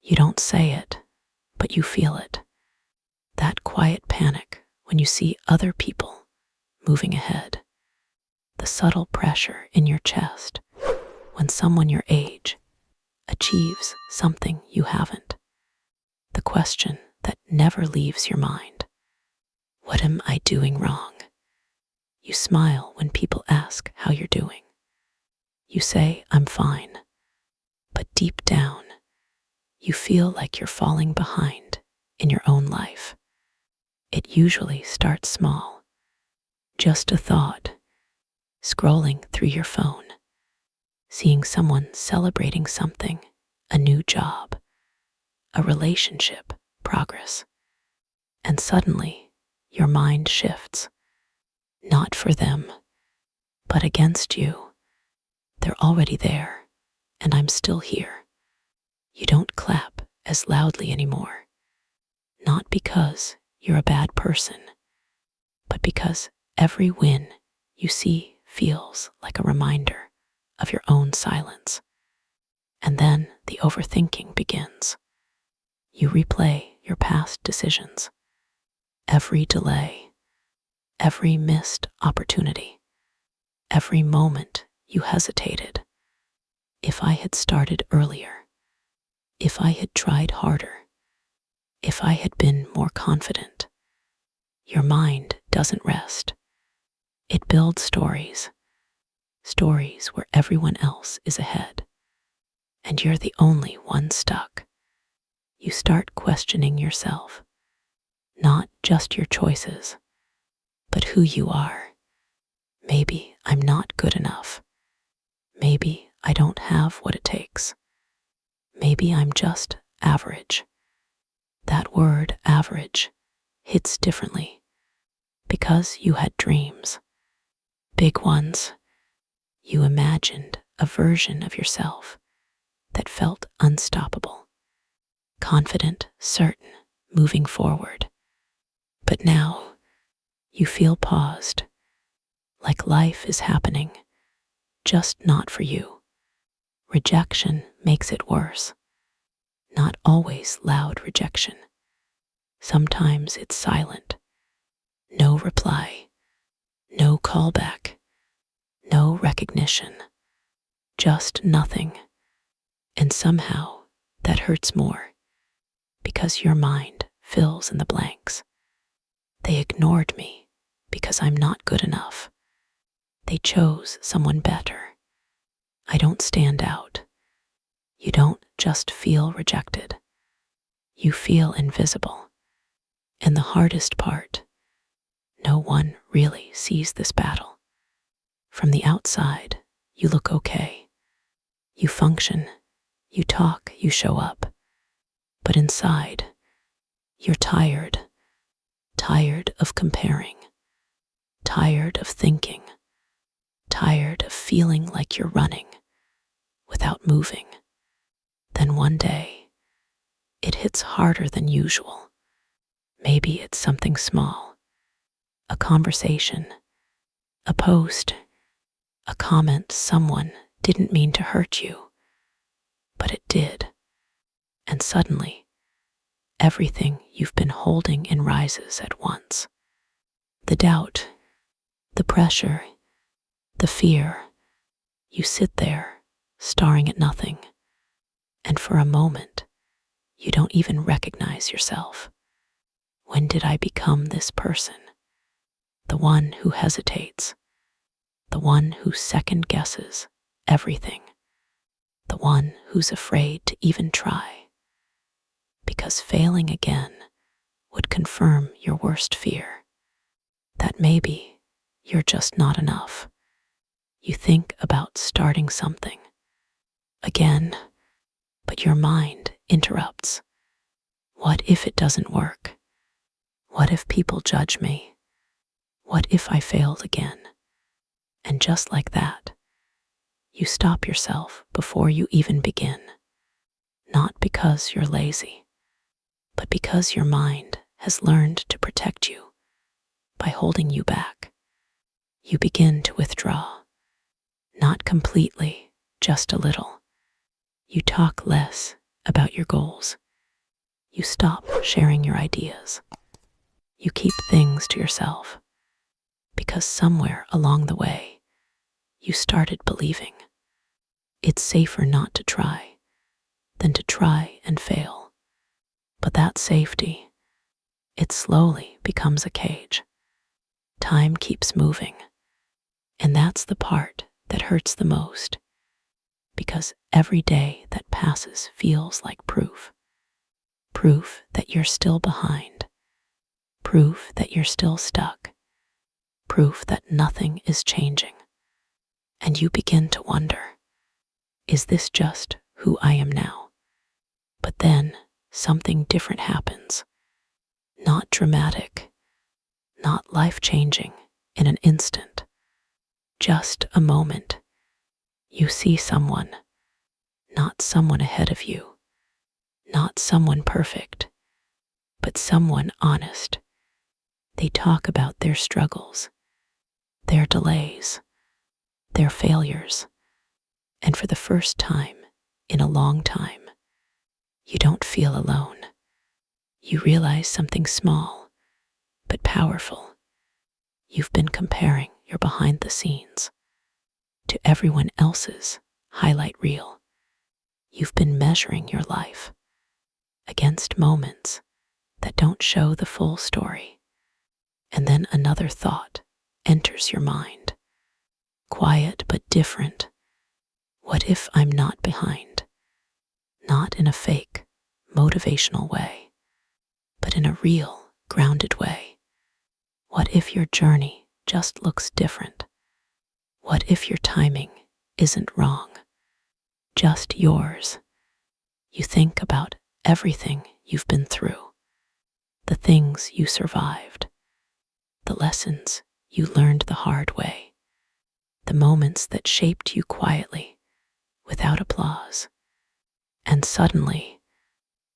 You don't say it, but you feel it. That quiet panic when you see other people moving ahead. The subtle pressure in your chest when someone your age achieves something you haven't. The question that never leaves your mind. What am I doing wrong? You smile when people ask how you're doing. You say, I'm fine. But deep down, you feel like you're falling behind in your own life. It usually starts small. Just a thought, scrolling through your phone, seeing someone celebrating something, a new job, a relationship, progress. And suddenly, your mind shifts. Not for them, but against you. They're already there, and I'm still here. You don't clap as loudly anymore. Not because you're a bad person, but because every win you see feels like a reminder of your own silence. And then the overthinking begins. You replay your past decisions, every delay, every missed opportunity, every moment you hesitated. If I had started earlier, if I had tried harder, if I had been more confident. Your mind doesn't rest. It builds stories where everyone else is ahead, and you're the only one stuck. You start questioning yourself, not just your choices, but who you are. Maybe I'm not good enough. Maybe I don't have what it takes. Maybe I'm just average. That word average hits differently because you had dreams, big ones. You imagined a version of yourself that felt unstoppable, confident, certain, moving forward. But now you feel paused, like life is happening, just not for you. Rejection makes it worse. Not always loud rejection. Sometimes it's silent. No reply, no callback, no recognition, just nothing. And somehow that hurts more because your mind fills in the blanks. They ignored me because I'm not good enough. They chose someone better. I don't stand out. You don't just feel rejected. You feel invisible. And the hardest part, no one really sees this battle. From the outside, you look okay. You function, you talk, you show up. But inside, you're tired. Tired of comparing. Tired of thinking. Tired of feeling like you're running without moving. Then one day, it hits harder than usual. Maybe it's something small. A conversation, a post, a comment someone didn't mean to hurt you, but it did. And suddenly, everything you've been holding in rises at once. The doubt, the pressure, the fear. You sit there, staring at nothing, and for a moment, you don't even recognize yourself. When did I become this person? The one who hesitates, the one who second guesses everything, the one who's afraid to even try. Because failing again would confirm your worst fear, that maybe you're just not enough. You think about starting something again, but your mind interrupts. What if it doesn't work? What if people judge me? What if I failed again? And just like that, you stop yourself before you even begin. Not because you're lazy, but because your mind has learned to protect you by holding you back. You begin to withdraw. Not completely, just a little. You talk less, about your goals. You stop sharing your ideas. You keep things to yourself because somewhere along the way, you started believing it's safer not to try than to try and fail. But that safety, it slowly becomes a cage. Time keeps moving, and that's the part that hurts the most, because every day that passes feels like proof. Proof that you're still behind. Proof that you're still stuck. Proof that nothing is changing. And you begin to wonder, is this just who I am now? But then something different happens. Not dramatic, not life-changing in an instant. Just a moment. You see someone, not someone ahead of you, not someone perfect, but someone honest. They talk about their struggles, their delays, their failures, and for the first time in a long time, you don't feel alone. You realize something small, but powerful. You've been comparing your behind the scenes to everyone else's highlight reel. You've been measuring your life against moments that don't show the full story. And then another thought enters your mind, quiet but different. What if I'm not behind? Not in a fake, motivational way, but in a real, grounded way. What if your journey just looks different? What if your timing isn't wrong, just yours? You think about everything you've been through, the things you survived, the lessons you learned the hard way, the moments that shaped you quietly, without applause. And suddenly,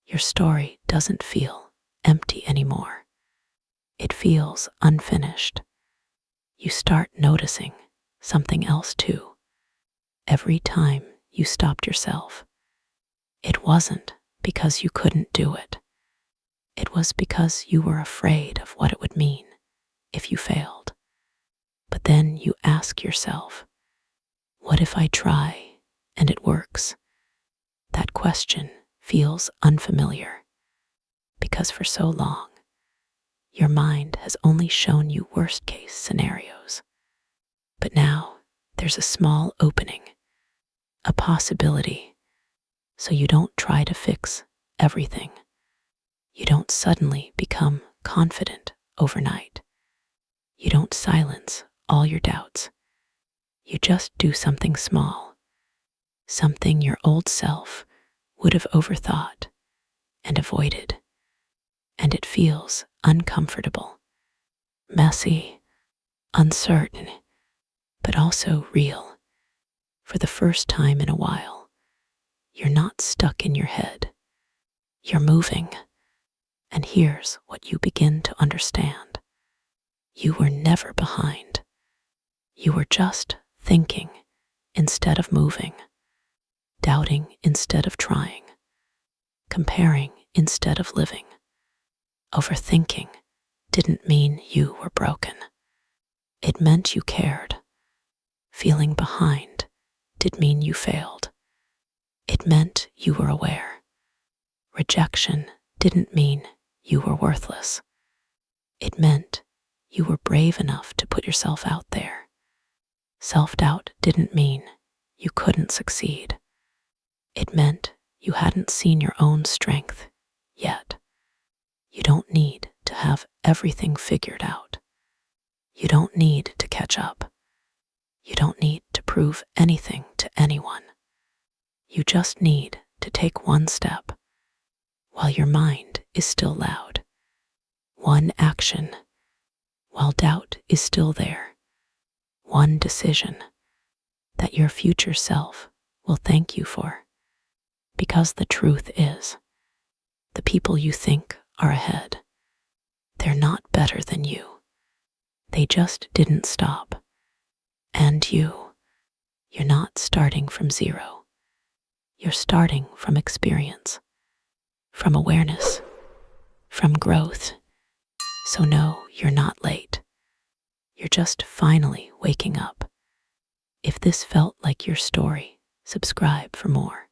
your story doesn't feel empty anymore. It feels unfinished. You start noticing something else too. Every time you stopped yourself, it wasn't because you couldn't do it. It was because you were afraid of what it would mean if you failed. But then you ask yourself, what if I try and it works? That question feels unfamiliar because for so long, your mind has only shown you worst case scenarios. But now there's a small opening, a possibility, so you don't try to fix everything. You don't suddenly become confident overnight. You don't silence all your doubts. You just do something small, something your old self would have overthought and avoided. And it feels uncomfortable, messy, uncertain, but also real. For the first time in a while, you're not stuck in your head. You're moving. And here's what you begin to understand. You were never behind. You were just thinking instead of moving, doubting instead of trying, comparing instead of living. Overthinking didn't mean you were broken. It meant you cared. Feeling behind did mean you failed. It meant you were aware. Rejection didn't mean you were worthless. It meant you were brave enough to put yourself out there. Self-doubt didn't mean you couldn't succeed. It meant you hadn't seen your own strength yet. You don't need to have everything figured out. You don't need to catch up. You don't need to prove anything to anyone. You just need to take one step while your mind is still loud. One action while doubt is still there. One decision that your future self will thank you for. Because the truth is, the people you think are ahead, they're not better than you. They just didn't stop. And you're not starting from zero. You're starting from experience, from awareness, from growth. So no, you're not late. You're just finally waking up. If this felt like your story, subscribe for more.